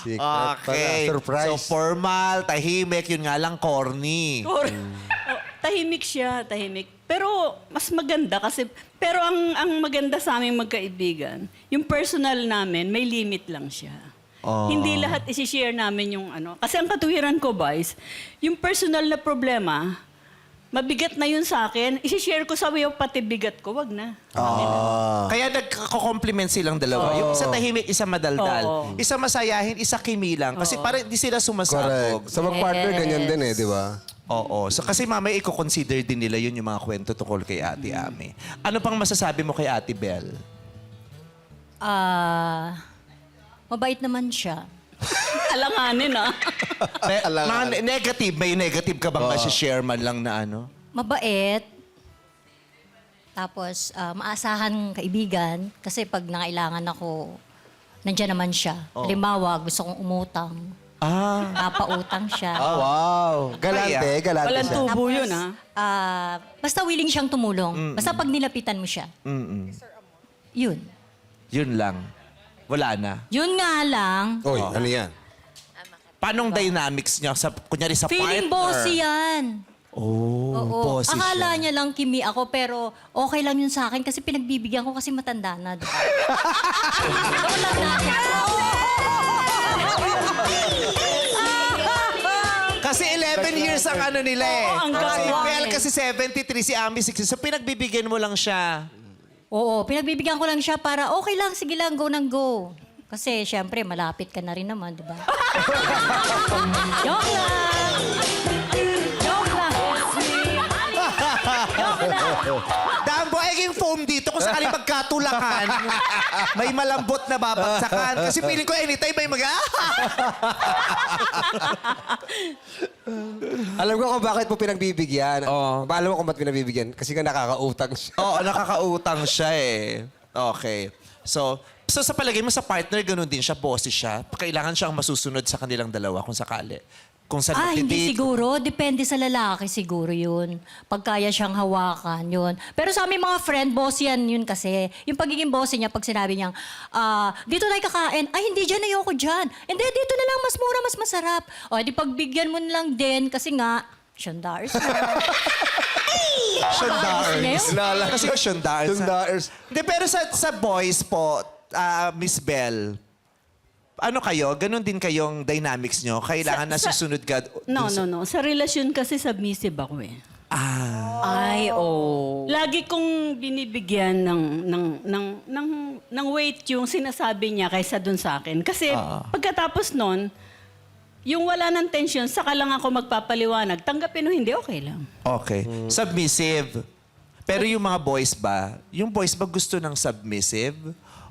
Secret Okay. pala. Surprise. So, formal, tahimik, yun nga lang, corny. Oh, tahimik siya, tahimik. Pero mas maganda kasi, pero ang maganda sa aming magkaibigan, yung personal namin, may limit lang siya. Hindi lahat isi-share namin yung ano. Kasi ang katuwiran ko, boys, yung personal na problema, mabigat na yun sa akin, isi-share ko sa iyo pati bigat ko, wag na. Kaya nagko-compliment silang dalawa. Yung isa tahimik, isa madaldal. Oo. Isa masayahin, isa kimilang. Kasi parang hindi sila sumasabog. Correct. Sa mag-partner, ganyan din eh, di ba? Oo. So, kasi mamaya i-consider din nila yun yung mga kwento tungkol kay Ate Ami. Ano pang masasabi mo kay Ate Belle? Mabait naman siya. Alanganin, ah. Mga negative, may negative ka bang share man lang na ano? Mabait. Tapos, maasahan kaibigan. Kasi pag nangailangan ako, nandiyan naman siya. Halimbawa, gusto kong umutang. Papautang siya. Wow. Galante, galante Walang siya. tubo yun, Basta willing siyang tumulong. Basta pag nilapitan mo siya. Yun. Yun lang. Wala na. Yun nga lang, Oy, ano yan? Paanong dynamics niya? Kunyari sa feeling partner? bossy yan. Oh, Oo. bossy Akala siya. niya lang kimi ako, pero okay lang yun sa akin kasi pinagbibigyan ko kasi matanda na. Diba? Wala na. Kasi 11 years ang ano nila eh. Oo, ang Si ganda. Belle kasi 73, si Ami 60. So pinagbibigyan mo lang siya. Oo, pinagbibigyan ko lang siya para okay lang, sige lang, go nang go. Kasi syempre, malapit ka na rin naman, di ba? Joke lang! Joke lang! Dambo, eging foam dito kung sakaling magkatulakan. May malambot na babagsakan. Kasi feeling ko anytime may Alam ko kung bakit mo pinagbibigyan. Oo. Alam mo kung ba't pinagbibigyan? Kasi ka nakakautang siya. Oo, nakakautang siya eh. Okay. So sa palagay mo sa partner, ganun din siya, bossy siya. Kailangan siyang masusunod sa kanilang dalawa kung sakali. Kung sa Hindi siguro. Depende sa lalaki siguro yun. Pag kaya siyang hawakan, yun. Pero sa aming mga friend, boss yan yun kasi. Yung pagiging boss niya, pag sinabi niyang, dito tayo kakain. Ay, hindi dyan, ayoko dyan. Hindi, dito na lang, mas mura, mas masarap. O, di pagbigyan mo na lang din kasi nga, $100 na. Shondaers. Kasi Shondaers. Shondaers. Hindi, pero sa boys po, Miss Belle, ano kayo? Ganon din kayong dynamics nyo? Kailangan na susunod ka? No. Sa relasyon kasi submissive ako eh. Ay, oh. Lagi kong binibigyan ng weight yung sinasabi niya kaysa dun sa akin. Kasi pagkatapos nun, yung wala ng tension, saka lang ako magpapaliwanag. Tanggapin o hindi, okay lang. Okay. Submissive. Pero yung mga boys ba gusto ng submissive?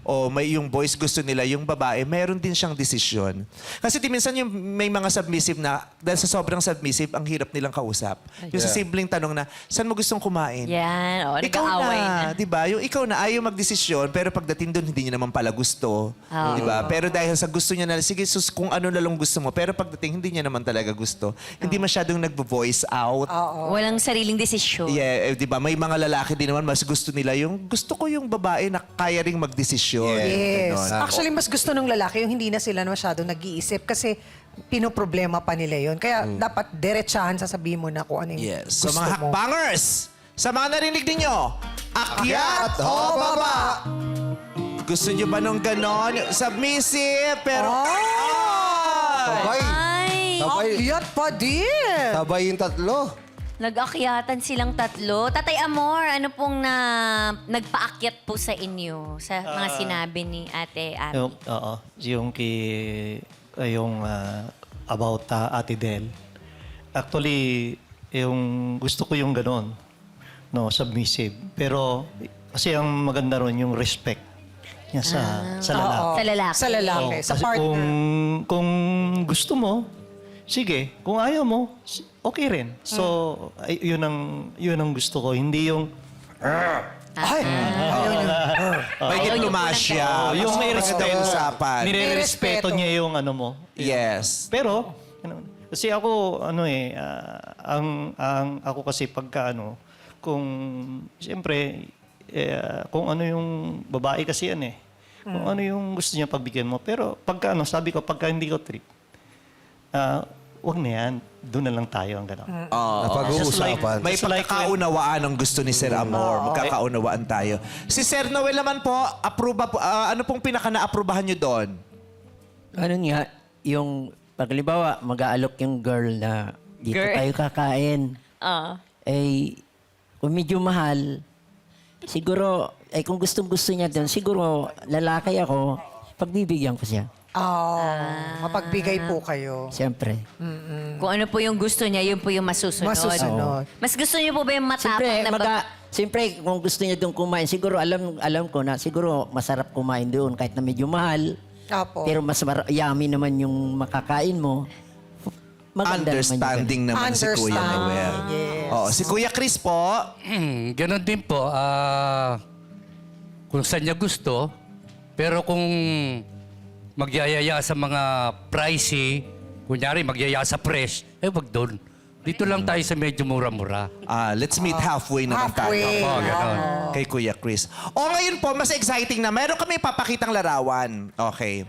O yung boys gusto nila, yung babae, meron din siyang desisyon. Kasi minsan yung may mga submissive na, dahil sa sobrang submissive, ang hirap nilang kausap. Yung sa simpleng tanong na, saan mo gustong kumain? Yan, Ikaw na, di ba? Yung ikaw na ayaw magdesisyon, pero pagdating doon, hindi niya naman pala gusto. Di ba? Pero dahil sa gusto niya na, sige, sus, kung ano na lang gusto mo, pero pagdating, hindi niya naman talaga gusto. Hindi masyadong nag-voice out. Walang sariling desisyon. Yeah, di ba? May mga lalaki din naman, mas gusto nila yung, gusto ko yung babae na kaya ring magdesisyon. Yes. Ganon. Actually, mas gusto nung lalaki yung hindi na sila masyadong nag-iisip kasi pinoproblema pa nila yun. Kaya dapat diretsahan sasabihin mo na kung ano yung Yes. So gusto mga mo. hakbangers, sa mga narinig ninyo, akyat o baba? Gusto nyo ba nung ganon? Submissive, pero... Sabay. Ay, Akyat pa din! Sabay yung tatlo. Nag-akyatan silang tatlo. Tatay Amor, ano pong nagpaakyat po sa inyo sa mga sinabi ni Ate Ami? Yung about Ate Del. Actually, yung gusto ko yung ganon, no, submissive. Pero kasi ang maganda ron yung respect niya sa lalaki. Sa lalaki. Sa lalaki, sa Kasi partner. kung gusto mo, sige. Kung ayaw mo, okay rin. So, yun ang gusto ko. Hindi yung... May diplomasya. yung may respeto. usapan. Nire-respeto niya yung ano mo. Yes. Pero, kasi ako, ako kasi pagka kung, siyempre, kung ano yung babae kasi yan eh. Kung ano yung gusto niya pagbigyan mo. Pero pagka ano, sabi ko, pagka hindi ko treat, wag na yan. Doon na lang tayo ang gano'n. Napag-uusapan. May Just like pagkakaunawaan ang gusto ni Sir Amor. Magkakaunawaan tayo. Si Sir Noel naman po, ano pong pinaka-na-aprobahan nyo doon? Ano nga, yung paglimbawa, mag-aalok yung girl na dito Girl. tayo kakain. Ah. Eh, kung medyo mahal, siguro, kung gustong-gusto niya doon, siguro lalaki ako, pagbibigyan ko siya. Mapagbigay po kayo. Siyempre. Kung ano po yung gusto niya, yun po yung masusunod. Masusunod. Mas gusto niyo po ba yung matapang Siyempre, na siyempre, kung gusto niya doon kumain, siguro alam ko na siguro masarap kumain doon kahit na medyo mahal. Opo. Pero mas yummy naman yung makakain mo. Maganda Understanding naman si Kuya Understand. Noel. Yes. Oo, si Kuya Chris po, Ganon din po. Kung saan niya gusto, pero kung magyayaya sa mga pricey, kunyari magyaya sa fresh, wag doon. Dito lang tayo sa medyo mura-mura. let's meet halfway naman Halfway. tayo. Oo, ganon. Kay Kuya Chris. O ngayon po, mas exciting na. Meron kami ipapakitang larawan. Okay.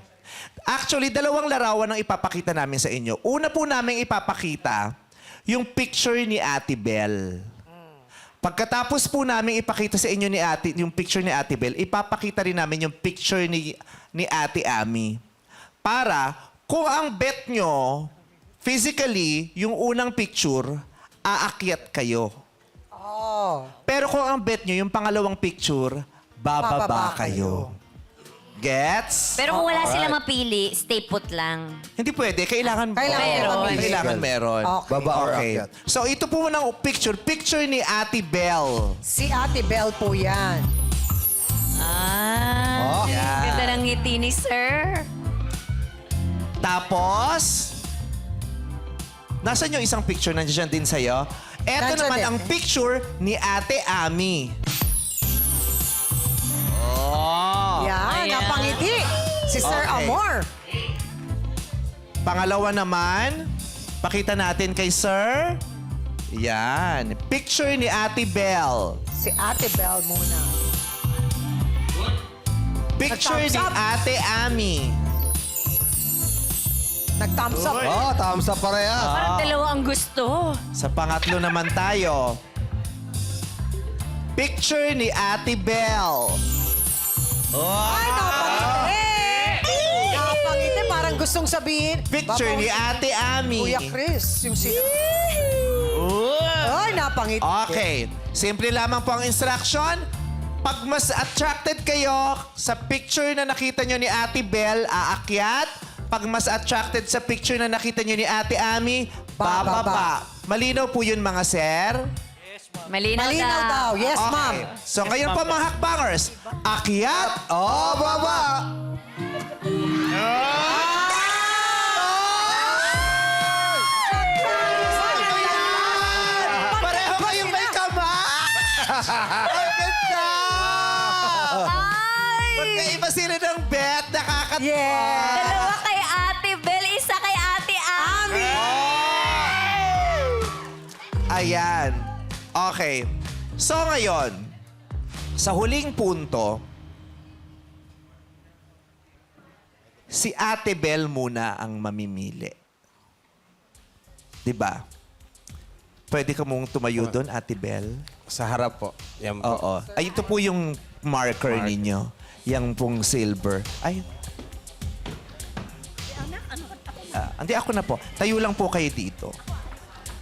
Actually, dalawang larawan ang ipapakita namin sa inyo. Una po namin ipapakita yung picture ni Ate Belle. Pagkatapos po namin ipakita sa inyo yung picture ni Ate Belle, ipapakita rin namin yung picture ni Ate Ami. Para kung ang bet nyo, physically, yung unang picture, aakyat kayo. Pero kung ang bet nyo, yung pangalawang picture, bababa kayo. Gets? Pero kung wala silang mapili, stay put lang. Hindi pwede. Kailangan Meron. Kailangan meron. Okay. Baba or Okay. akyat. So, ito po ng picture. Picture ni Ate Belle. Si Ate Belle po yan. Ganda ng ngiti ni Sir. Tapos, nasan yung isang picture? Nandiyan din sa'yo. Ito Nandiyan naman din. ang picture ni Ate Ami. Oh. Yan, Ayan. napangiti. Si Sir Okay. Amor. Pangalawa naman, pakita natin kay Sir. Yan. Picture ni Ate Belle. Si Ate Belle muna. Picture Nag-thumbs ni up. Ate Ami. Nag-thumbs up. Thumbs up parehas. Parang dalawa ang gusto. Sa pangatlo naman tayo. Picture ni Ate Belle. Ay, napangiti. Napangiti. Parang gustong sabihin. Picture ni Ate Ami. Kuya Chris. Yung sila. Ay, napangiti. Okay. Simple lamang po ang instruction. Pag mas attracted kayo sa picture na nakita nyo ni Ate Belle, aakyat. Pag mas attracted sa picture na nakita nyo ni Ate Ami, bababa. Malinaw po yun, mga sir? Malinaw, Malinaw daw. Yes, ma'am. Okay. So ngayon po, mga hakbangers, akyat. Oh, baba! Pareho kayong may kamay! Ang ganda! Magkaiba sila ng bet, nakakatawa. Yeah. Dalawa kay Ate Belle, isa kay Ate Ami. Ayan. Okay. So ngayon, sa huling punto, si Ate Belle muna ang mamimili. Diba? Pwede ka mong tumayo doon, Ate Belle? Sa harap po. Yan po. Oo. Ay, ito po yung marker ninyo. Yang pong silver. Ay. Hindi, ako na po. Tayo lang po kayo dito.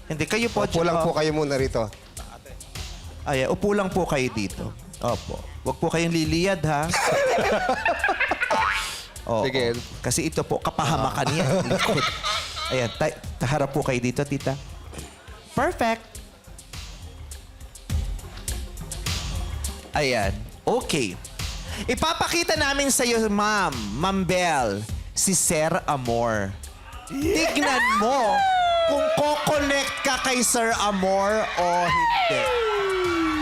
Hindi, kayo po. Upo lang po kayo muna rito. Ay, upo lang po kayo dito. Opo. Huwag po kayong liliyad, ha? Oo. Sige. Kasi ito po, kapahamakan niya. Likod. Ayan, taharap po kayo dito, tita. Perfect. Ayan. Okay. Ipapakita namin sa iyo, Ma'am Belle, si Sir Amor. Tignan mo kung ko-connect ka kay Sir Amor o hindi.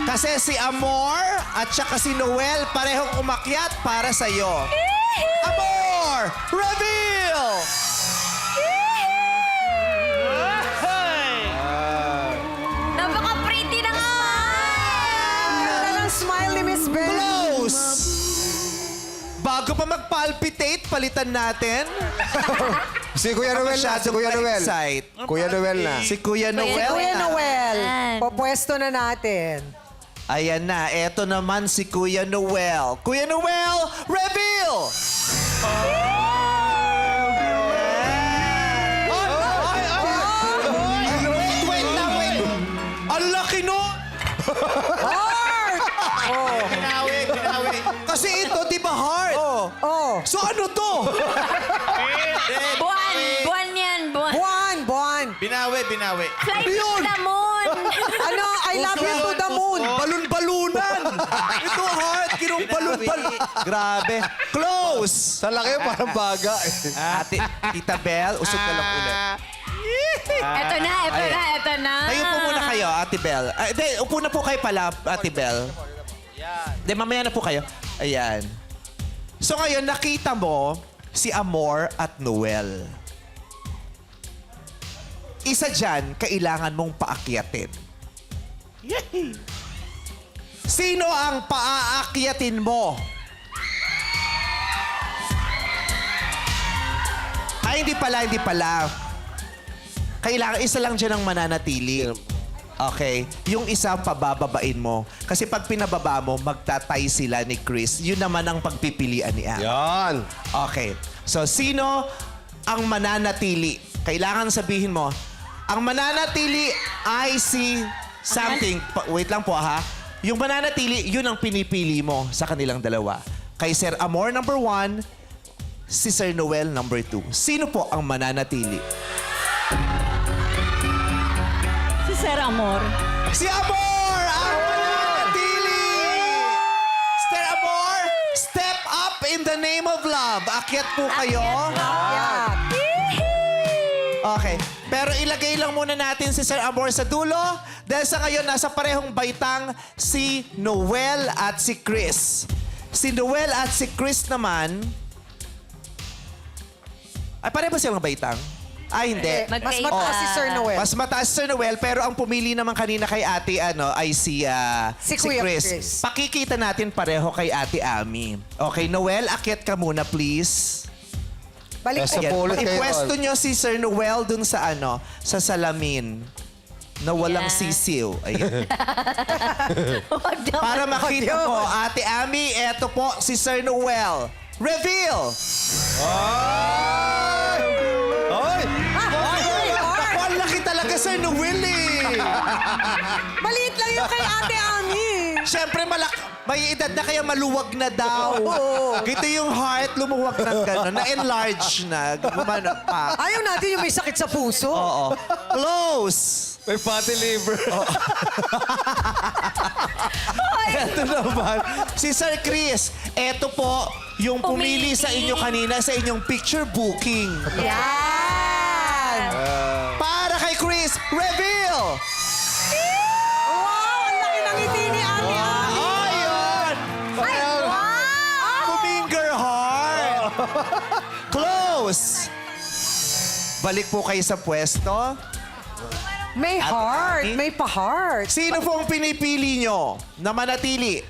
Kasi si Amor at saka si Noel parehong umakyat para sa iyo. Amor! Reveal! Napaka-pretty ng smile. Ganda ng smile ni Miss Belle. Close! Bago pa palitan natin. Si Kuya Noel na, si Kuya Noel. Excite. Kuya Noel na. Si Kuya Noel. Kuya Noel, Ayan. popwesto na natin. Ayan na, eto naman si Kuya Noel. Kuya Noel, reveal! Wait lang, wait. Ang laki no! Binawi. Kasi ito, di ba heart? Oh, So ano to? Buwan yan, buwan. buwan. Binawi. Fly to the moon. Ano, I love you to the moon. Balon-balunan! Ito heart, ginong balon-balon. Grabe. Close! Sa laki parang baga. Ate, Tita Belle, usog ka lang ulit. Eto na. Tayo po muna kayo, Ate Belle. Hindi, upo na po kayo pala, Ate Belle. Hindi, mamaya na po kayo. Ayan. So ngayon, nakita mo si Amor at Noel. Isa dyan, kailangan mong paakyatin. Yay! Sino ang paaakyatin mo? Ay, hindi pala. Kailangan, isa lang dyan ang mananatili. Okay? Yung isa, pabababain mo. Kasi pag pinababa mo, magtatay sila ni Chris. Yun naman ang pagpipilian ni Anne. Yan. Okay. So, sino ang mananatili? Kailangan sabihin mo, ang mananatili ay si something. Wait lang po ha. Yung mananatili, yun ang pinipili mo sa kanilang dalawa. Kay Sir Amor, number 1. Si Sir Noel, number 2. Sino po ang mananatili? Si Sir Amor. Si Amor ang mananatili! Sir Amor, step up in the name of love. Akyat po kayo. Yeah. Okay. Pero ilagay lang muna natin si Sir Amor sa dulo dahil sa ngayon nasa parehong baitang si Noel at si Chris. Si Noel at si Chris naman... Ay, pareho ba silang baitang? Ay, hindi. Mas mataas si Sir Noel. Mas mataas si Sir Noel, pero ang pumili naman kanina kay ate ay si Kuya Chris. Chris. Pakikita natin pareho kay ate Ami. Okay, Noel, akyat ka muna, please. Balik Sa po. pulot kayo. Ipwesto nyo si Sir Noel dun sa sa salamin na walang Yeah. sisiw. Ayan. Huwag daw. Para makita mo, Ate Ami, eto po si Sir Noel. Reveal! Ay! Ako, ang laki talaga, Sir Noel eh. Maliit lang yung kay Ate Ami. Siyempre, may edad na kaya maluwag na daw. Ito yung heart, lumuwag na gano'n. Na-enlarge na. Gumano pa. Ayaw natin yung may sakit sa puso. Oo. Close! May fatty liver. Ito naman. Si Sir Chris, eto po yung pumili sa inyo kanina sa inyong picture booking. Yan! Para kay Chris, reveal! Wow! Ang laki ng ngiti ni Ate Ami. Ayun! Kuminger heart! Close! Balik po kayo sa pwesto. May heart. May pa-heart. Sino pong pinipili nyo na manatili?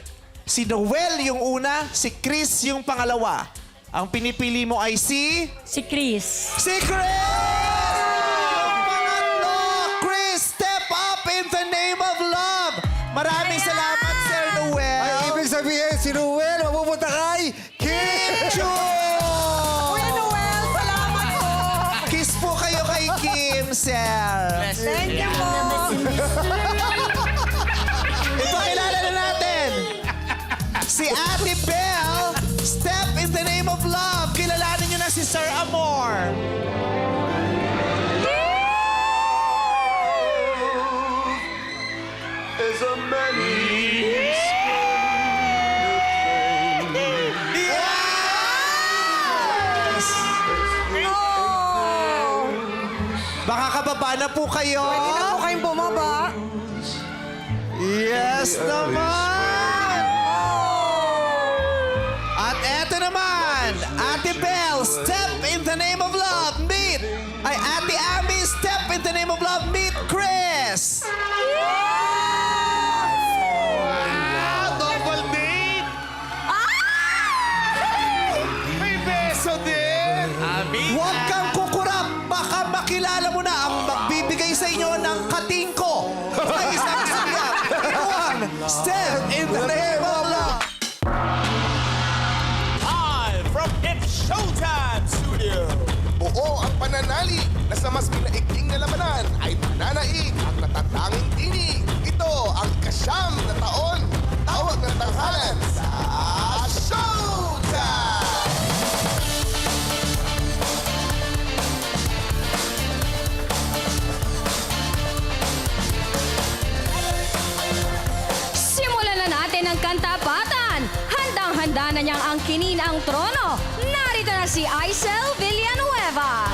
Si Noel yung una, si Chris yung pangalawa. Ang pinipili mo ay si... Si Chris. Si Chris! Yung pangatlo, Chris, step up in the name of love. Maraming salamat, Sir Noel. Ay, ibig sabihin, si Noel, mapupunta kay Kim Chu! Kuya Noel, salamat po. Kiss po kayo kay Kim, Sir. Thank you po. Ito, kilala na natin. Si Ate Belle, step in the name of love. Kilalanin niyo na si Sir Amor. Yes! Baka kababa na po kayo. Pwede na po kayong bumaba. Yes naman! At eto naman, Ate Belle, step in the name of love, meet! Ay, Ate Ami, step in the name of love, meet Chris! Double date! May beso din! Pakilala mo na ang magbibigay sa inyo ng katingko sa isang siyak. One step in the name of love. Live from It's Showtime Studio. Buo ang pananali na sa mas pinaigting na labanan ay mananaig ang natatanging tinig. Ito ang ikasyam na taon. Tawag ng tanghalan sa Showtime! Simulan na natin ang kantapatan. Handang-handa na niyang angkinin ang trono. Narito na si Aisel Villanueva.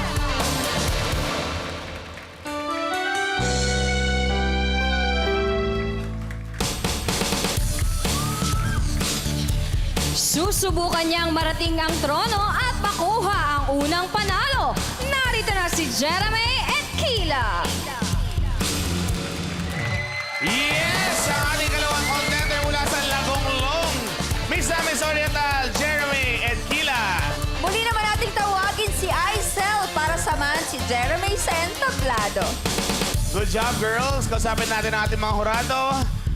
Susubukan niyang marating ang trono at makuha ang unang panalo. Narito na si Jeremy Edquila. Yes! Ang ating kalawang contender mula sa Lagong-Long, Misamis Oriental, Jeremy Edquila. Muli naman nating tawagin si Aisel para samahan si Jeremy sa entablado. Good job, girls. Kausapin natin ang ating mga hurado.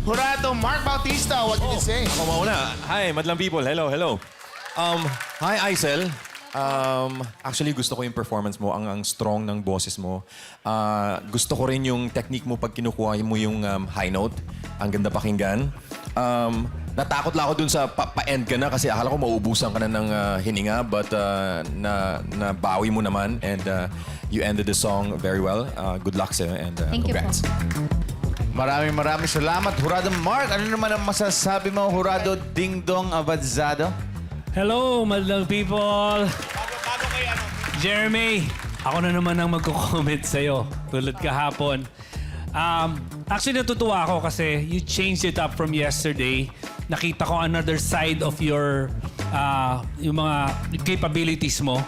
Hurado Mark Bautista, what did you say? Mauna. Hi, madlang people. Hello, hello. Hi, Aisel. Actually, gusto ko yung performance mo. Ang strong ng boses mo. Gusto ko rin yung technique mo pag kinukuha mo yung high note. Ang ganda pakinggan. Natakot lang ako dun sa pa-end ka na kasi akala ko mauubusan ka na ng hininga. But nabawi mo naman and you ended the song very well. Good luck sa'yo and congrats. Maraming salamat, Hurado Mark. Ano naman ang masasabi mo, Hurado Ding Dong Abadzado? Hello, madlang people! Jeremy, ako na naman ang magko-comment sa'yo. Tulad kahapon. Actually, natutuwa ako kasi you changed it up from yesterday. Nakita ko another side of your yung mga capabilities mo.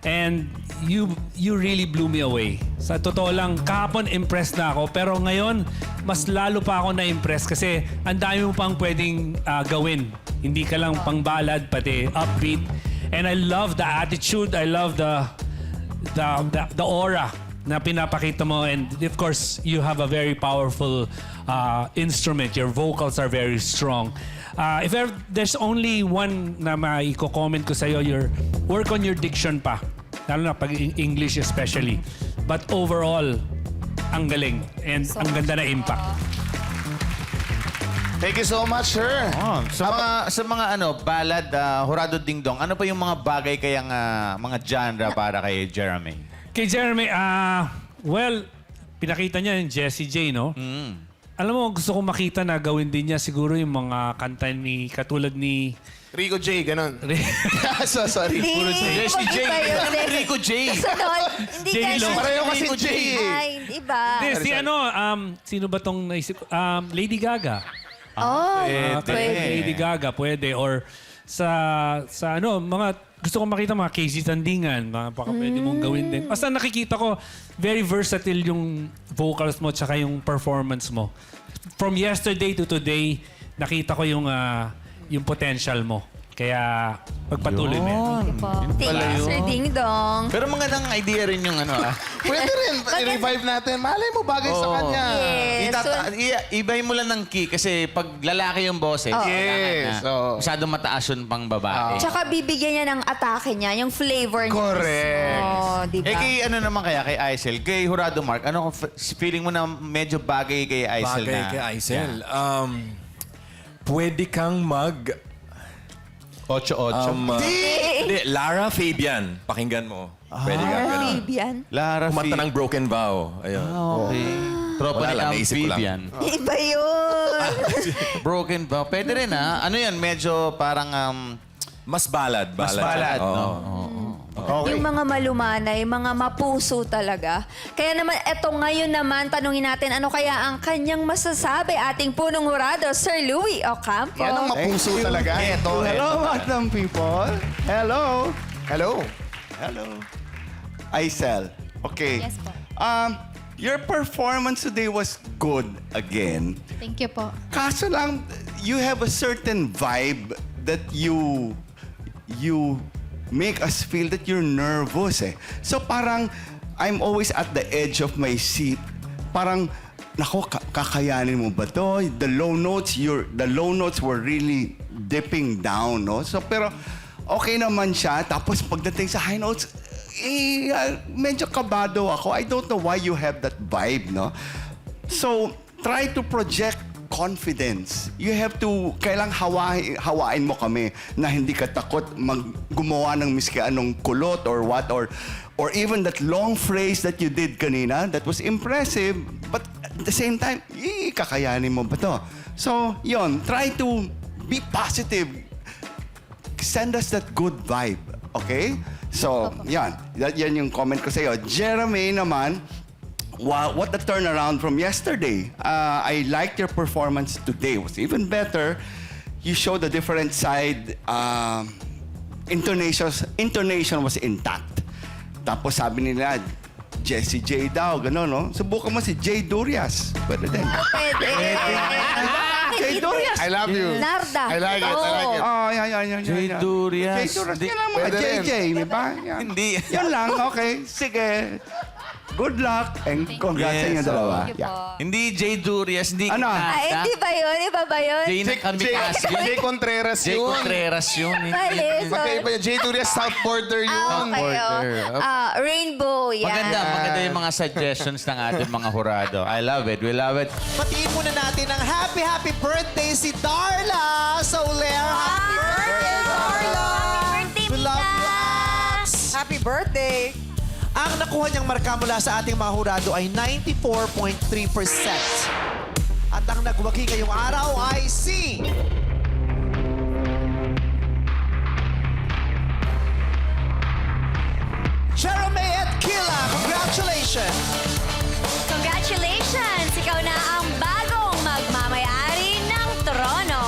And you really blew me away. Sa totoo lang, kahapon impressed na ako. Pero ngayon, mas lalo pa ako na-impress kasi ang dami mo pang pwedeng gawin. Hindi ka lang pang ballad, pati upbeat. And I love the attitude. I love the aura na pinapakita mo. And of course, you have a very powerful instrument. Your vocals are very strong. If there's only one na maiko-comment ko sa'yo, your work on your diction pa. Lalo na pag English especially. But overall, ang galing. And ang ganda na impact. Thank you so much, sir. Sa mga ballad, Hurado Ding Dong, ano pa yung mga bagay kayang mga genre para kay Jeremy? Kay Jeremy, well, pinakita niya yung Jessie J, no? Alam mo, gusto kong makita na gawin din niya siguro yung mga kanta ni, katulad ni... Rico J, ganon. Sorry. Puro Jessie J. Rico J. Hindi J-Lo. Pareho kasi J. Ay, iba. Hindi, sino ba tong naisip ko? Lady Gaga. Oh, Lady Gaga, pwede. Or sa mga gusto kong makita mga Casey Tandingan, baka pwede mong gawin din. Basta nakikita ko, very versatile yung vocals mo tsaka yung performance mo. From yesterday to today, nakita ko yung potential mo. Kaya pagpatuloy mo yan. Thank you, Sir Ding Dong. Pero magandang idea rin yung Pwede rin. I-revive natin. Malay mo, bagay sa kanya. Yes. Ibay mo lang ng key kasi pag lalaki yung boses, Yes. masyadong mataas yun pang babae. Tsaka bibigyan niya ng atake niya, yung flavor niya. Correct. Oh, diba? Kay naman kaya kay Aisel, kay Hurado Mark, ano feeling mo na medyo bagay kay Aisel Bagay na? kay Aisel. Pwede kang mag... 8-8. Hindi, Lara Fabian. Pakinggan mo. Pwede ka ganun. Fabian. Lara Kumanta ng Broken Vow. Ayun. Okay. Tropa Wala ni lang, naisip ko lang. Amphibian. Iba yun. Broken Vow. Pwede rin Ano yan? Medyo parang... Mas ballad. Mas ballad, Oo. no? Okay. Yung mga malumanay, mga mapuso talaga. Kaya naman, eto ngayon naman, tanungin natin ano kaya ang kanyang masasabi ating punong hurado, Sir Louie Ocampo. Yan ang mapuso talaga. Hello, madlang people. Hello. Hello. Hello. Aisel. Okay. Yes po. Your performance today was good again. Thank you po. Kaso lang, you have a certain vibe that you make us feel that you're nervous eh. So parang I'm always at the edge of my seat. Parang, nako, kakayanin mo ba to? The low notes were really dipping down, no? So, pero okay naman siya. Tapos pagdating sa high notes, medyo kabado ako. I don't know why you have that vibe, no? So, try to project confidence. You have to, kailang hawain mo kami na hindi ka takot gumawa ng miski anong kulot or what, or even that long phrase that you did kanina, that was impressive, but at the same time, kakayanin mo ba to? So, yon, try to be positive. Send us that good vibe, okay? So, yan yung comment ko sa'yo. Jeremy naman, what a turnaround from yesterday. I liked your performance today. It was even better. You showed a different side. Intonation was intact. Tapos sabi nila, Jessie J daw, gano'n, no? Subukan mo si Jay Durias. Pwede din. Pwede. Jay Durias. I love you. Narda. I like it. I like it. Oh, yan. Jay Durias. Jay Durias. Hindi. Yan lang mga Pwede rin. JJ, di ba? Yan. Hindi. Yan lang, okay. Sige. Good luck and congrats sa inyo dalawa. Yeah. Hindi Jay Durias, hindi Ano? Ay, hindi ba yun? Iba ba yun? Jay na Kamikaze yun. Jay Contreras Jay yun. Contreras yun. Mali, sorry. Magkaiba yun. Jay Durias, South Border yun. Okay, Rainbow, yan. Maganda yung mga suggestions ng ating mga hurado. I love it. We love it. Patiin muna natin ang happy birthday si Darla Soler. Happy birthday, Darla! Happy birthday, We love you, Mika! Ax. Happy birthday! Ang nakuha niyang marka mula sa ating mga hurado ay 94.3%. At ang nagwagi ngayong araw ay si... Jeremy at Kila. Congratulations! Congratulations! Ikaw na ang bagong magmamayari ng trono.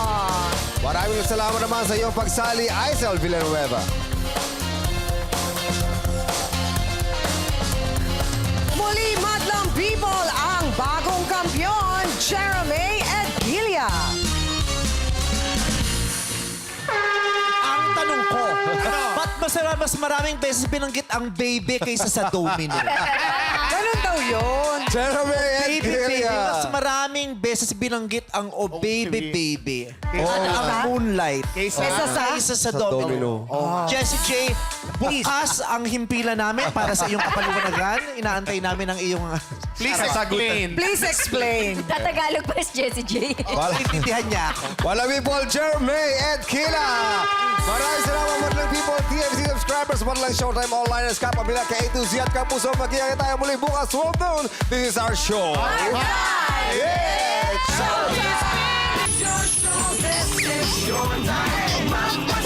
Maraming salamat naman sa iyong pagsali, Aisel Villanueva. Muli, madlang people, ang bagong kampiyon, Jeremy Edgilia. Ang tanong ko, ba't mas maraming beses binanggit ang baby kaysa sa domino? Ganun daw yun. Jeremy Baby, Edgilia. mas maraming beses binanggit ang baby. Ang moonlight. Kaysa sa domino. Jessie J, bukas ang himpila namin para sa iyong kapaliwanagan. Inaantay namin ang iyong... Please explain. Please explain. Tatagalog pa si Jessie J. Intindihan niya ako. Wala people, Jeremy Edgilia. Maraming salamat madlang people, TFC subscribers, madlang Showtime Online, Escap, Abila, ka A to Z at Kapuso. Magkikita tayo muli bukas, 12 noon. This is our show. Yeah! Showtime! This is your time.